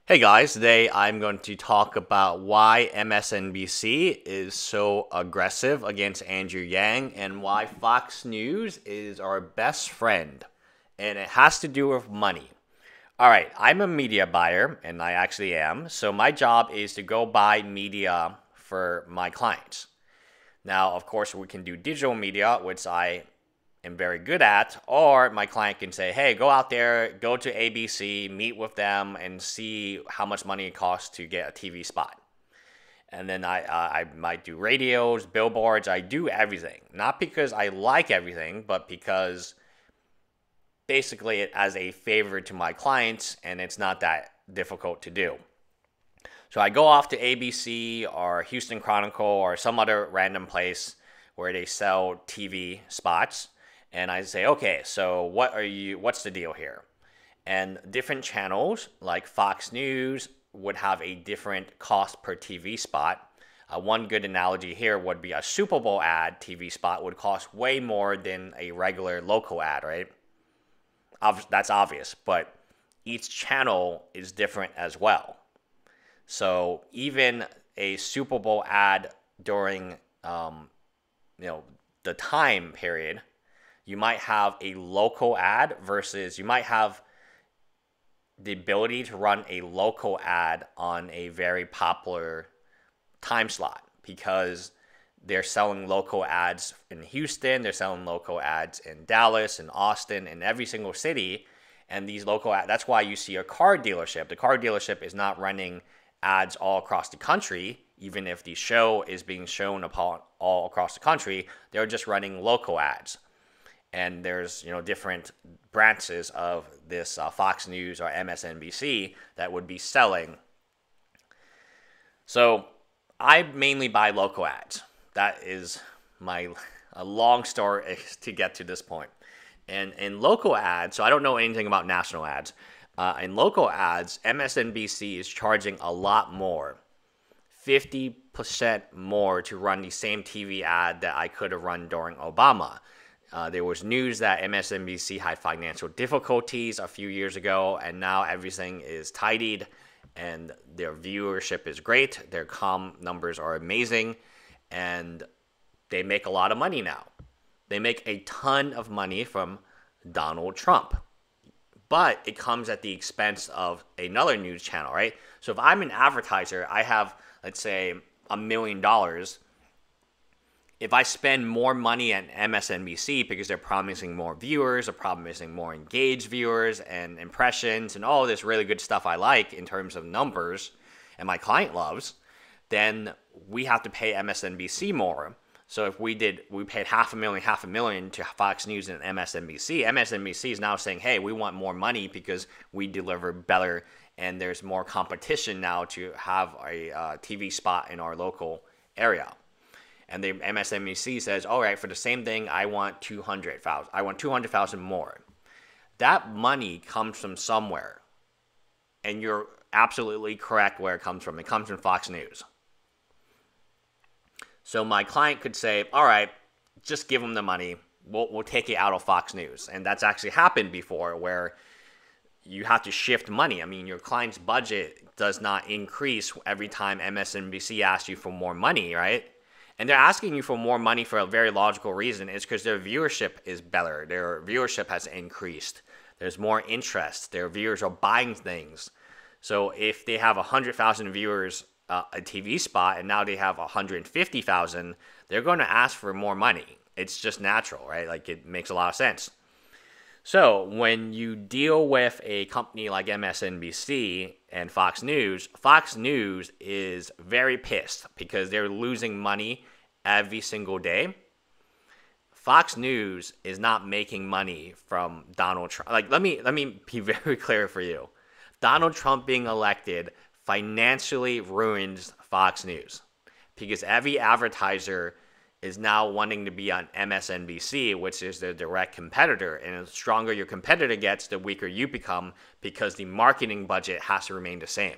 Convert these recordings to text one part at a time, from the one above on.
Hey guys, today I'm going to talk about why MSNBC is so aggressive against Andrew Yang and why Fox News is our best friend. And it has to do with money. All right, I'm a media buyer, and I actually am. So my job is to go buy media for my clients. Now, of course, we can do digital media, which I am very good at, or my client can say, hey, go out there, go to ABC, meet with them, and see how much money it costs to get a TV spot. And then I might do radios, billboards, I do everything. Not because I like everything, but because basically it as a favor to my clients, and it's not that difficult to do. So I go off to ABC or Houston Chronicle or some other random place where they sell TV spots. And I say, okay, so what's the deal here? And different channels like Fox News would have a different cost per TV spot. One good analogy here would be a Super Bowl ad TV spot would cost way more than a regular local ad, right? That's obvious, but each channel is different as well. So even a Super Bowl ad during, the time period, you might have a local ad versus you might have the ability to run a local ad on a very popular time slot because they're selling local ads in Houston, they're selling local ads in Dallas and Austin and every single city. And these local ads, that's why you see a car dealership. The car dealership is not running ads all across the country, even if the show is being shown upon all across the country, they're just running local ads. And there's different branches of this Fox News or MSNBC that would be selling. So I mainly buy local ads. That is a long story to get to this point. And in local ads, so I don't know anything about national ads. In local ads, MSNBC is charging a lot more, 50% more to run the same TV ad that I could have run during Obama. There was news that MSNBC had financial difficulties a few years ago, and now everything is tidied, and their viewership is great. Their comm numbers are amazing, and they make a lot of money now. They make a ton of money from Donald Trump, but it comes at the expense of another news channel, right? So if I'm an advertiser, I have, let's say, $1 million. If I spend more money at MSNBC because they're promising more viewers, they're promising more engaged viewers and impressions and all this really good stuff I like in terms of numbers and my client loves, then we have to pay MSNBC more. So if we paid $500,000 to Fox News and MSNBC, MSNBC is now saying, hey, we want more money because we deliver better and there's more competition now to have a TV spot in our local area. And the MSNBC says, all right, for the same thing, I want 200,000. I want 200,000 more. That money comes from somewhere. And you're absolutely correct where it comes from. It comes from Fox News. So my client could say, all right, just give them the money. We'll take it out of Fox News. And that's actually happened before where you have to shift money. I mean, your client's budget does not increase every time MSNBC asks you for more money, right? And they're asking you for more money for a very logical reason. It's because their viewership is better. Their viewership has increased. There's more interest. Their viewers are buying things. So if they have 100,000 viewers a TV spot and now they have 150,000, they're going to ask for more money. It's just natural, right? Like it makes a lot of sense. So when you deal with a company like MSNBC and Fox News is very pissed because they're losing money every single day. Fox News is not making money from Donald Trump. Like let me be very clear for you. Donald Trump being elected financially ruins Fox News because every advertiser is now wanting to be on MSNBC, which is their direct competitor. And the stronger your competitor gets, the weaker you become because the marketing budget has to remain the same.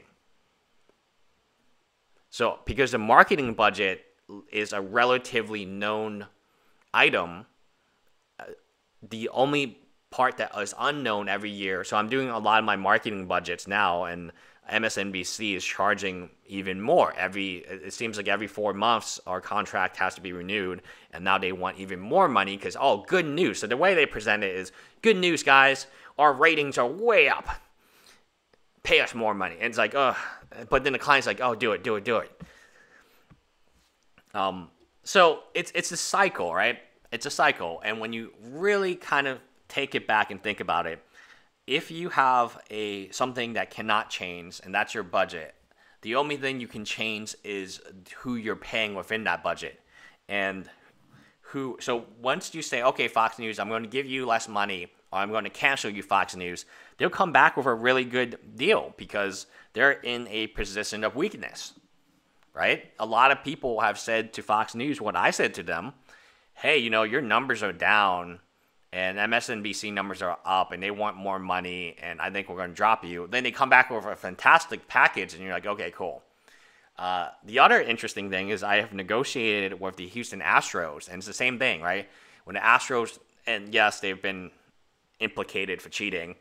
So because the marketing budget is a relatively known item, the only part that is unknown every year. So I'm doing a lot of my marketing budgets now, and MSNBC is charging even more. It seems like every 4 months our contract has to be renewed, and now they want even more money because, oh, good news. So the way they present it is, good news, guys, our ratings are way up. Pay us more money. And it's like, ugh. But then the client's like, oh, do it. So it's a cycle, right? It's a cycle. And when you really kind of take it back and think about it, if you have something that cannot change, and that's your budget, the only thing you can change is who you're paying within that budget. And so once you say, okay, Fox News, I'm going to give you less money, or I'm going to cancel you, Fox News, they'll come back with a really good deal because they're in a position of weakness, right? A lot of people have said to Fox News what I said to them, hey, your numbers are down, and MSNBC numbers are up, and they want more money, and I think we're going to drop you. Then they come back with a fantastic package, and you're like, okay, cool. The other interesting thing is I have negotiated with the Houston Astros, and it's the same thing, right? When the Astros, and yes, they've been implicated for cheating,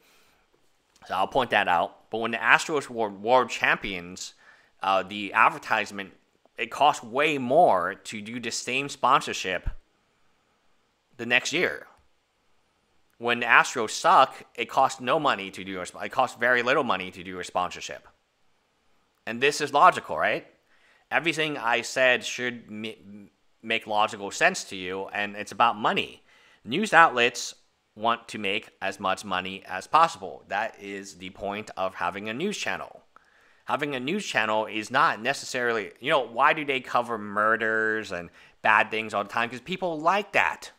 so I'll point that out. But when the Astros were world champions, the advertisement, it cost way more to do the same sponsorship the next year. When the Astros suck, it costs no money to do it costs very little money to do a sponsorship. And this is logical, right? Everything I said should make logical sense to you, and it's about money. News outlets want to make as much money as possible. That is the point of having a news channel. Having a news channel is not necessarily, why do they cover murders and bad things all the time? Because people like that.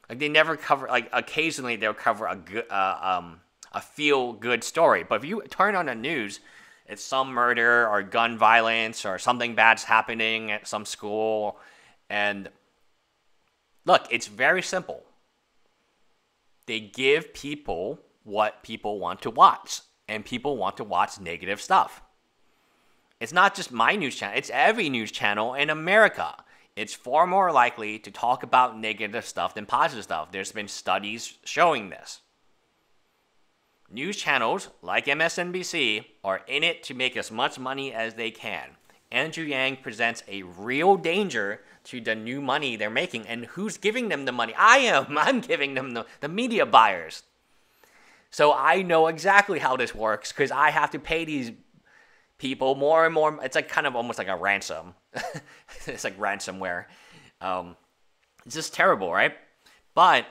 Like, they never cover, occasionally they'll cover a feel-good story. But if you turn on the news, it's some murder or gun violence or something bad's happening at some school. And look, it's very simple. They give people what people want to watch. And people want to watch negative stuff. It's not just my news channel. It's every news channel in America. It's far more likely to talk about negative stuff than positive stuff. There's been studies showing this. News channels like MSNBC are in it to make as much money as they can. Andrew Yang presents a real danger to the new money they're making. And who's giving them the money? I am. I'm giving them the media buyers. So I know exactly how this works because I have to pay these people more and more. It's like kind of almost like a ransom. It's like ransomware. It's just terrible, right? But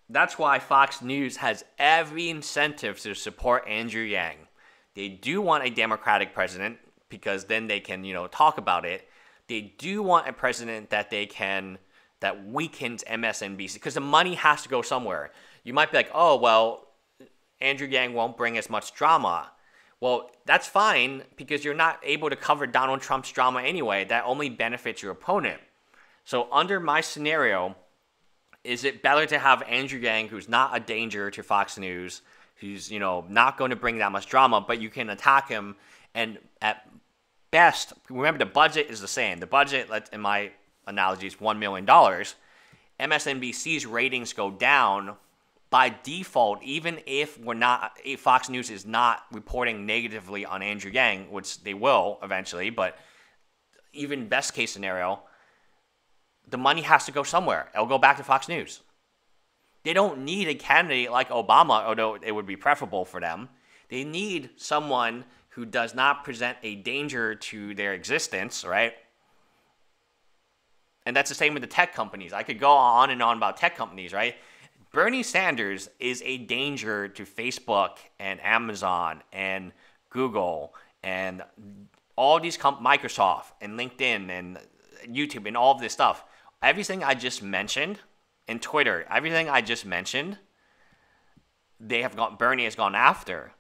that's why Fox News has every incentive to support Andrew Yang. They do want a Democratic president because then they can, talk about it. They do want a president that weakens MSNBC because the money has to go somewhere. You might be like, oh, well, Andrew Yang won't bring as much drama. Well, that's fine because you're not able to cover Donald Trump's drama anyway. That only benefits your opponent. So under my scenario, is it better to have Andrew Yang, who's not a danger to Fox News, who's, not going to bring that much drama, but you can attack him, and at best, remember the budget is the same. The budget, in my analogy, is $1 million. MSNBC's ratings go down by default, even if Fox News is not reporting negatively on Andrew Yang, which they will eventually, but even best case scenario, the money has to go somewhere. It'll go back to Fox News. They don't need a candidate like Obama, although it would be preferable for them. They need someone who does not present a danger to their existence, right? And that's the same with the tech companies. I could go on and on about tech companies, right? Bernie Sanders is a danger to Facebook and Amazon and Google and all these Microsoft and LinkedIn and YouTube and all of this stuff. Everything I just mentioned, and Twitter, everything I just mentioned, Bernie has gone after.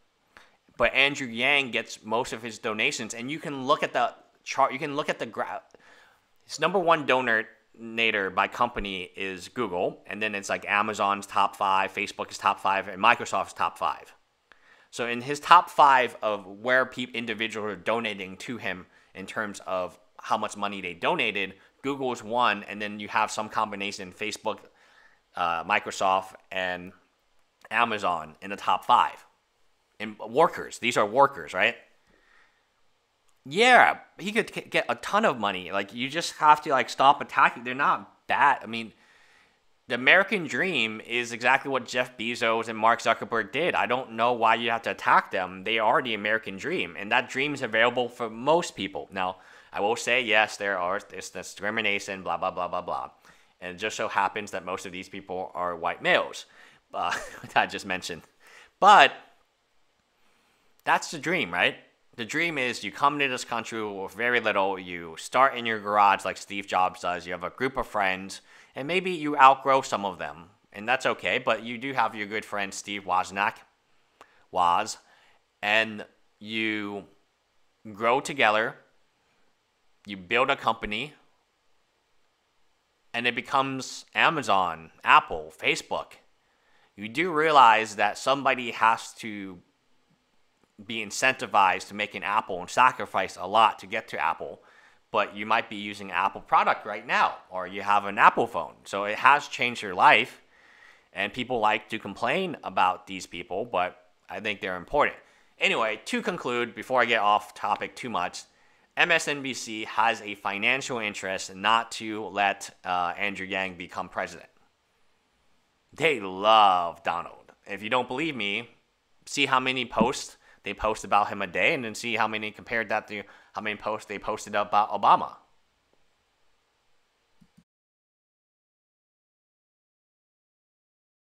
But Andrew Yang gets most of his donations, and you can look at the chart. You can look at the graph. His number one donor by company is Google, and then it's like Amazon's top 5, Facebook is top 5, and Microsoft's top 5. So in his top 5 of where individuals are donating to him in terms of how much money they donated, Google is one, and then you have some combination, Facebook, Microsoft, and Amazon in the top 5. And workers, these are workers, right? Yeah, he could get a ton of money. Like, you just have to, like, stop attacking. They're not bad. I mean, the American dream is exactly what Jeff Bezos and Mark Zuckerberg did. I don't know why you have to attack them. They are the American dream, and that dream is available for most people. Now, I will say, yes, there's discrimination, blah, blah, blah, blah, blah. And it just so happens that most of these people are white males, that I just mentioned. But that's the dream, right? The dream is you come to this country with very little, you start in your garage like Steve Jobs does, you have a group of friends, and maybe you outgrow some of them, and that's okay, but you do have your good friend Steve Woz, and you grow together, you build a company, and it becomes Amazon, Apple, Facebook. You do realize that somebody has to be incentivized to make an Apple and sacrifice a lot to get to Apple, but you might be using Apple product right now, or you have an Apple phone. So it has changed your life, and people like to complain about these people, but I think they're important. Anyway, to conclude, before I get off topic too much, MSNBC has a financial interest not to let Andrew Yang become president. They love Donald. If you don't believe me, see how many posts they post about him a day, and then see how many compared that to how many posts they posted about Obama.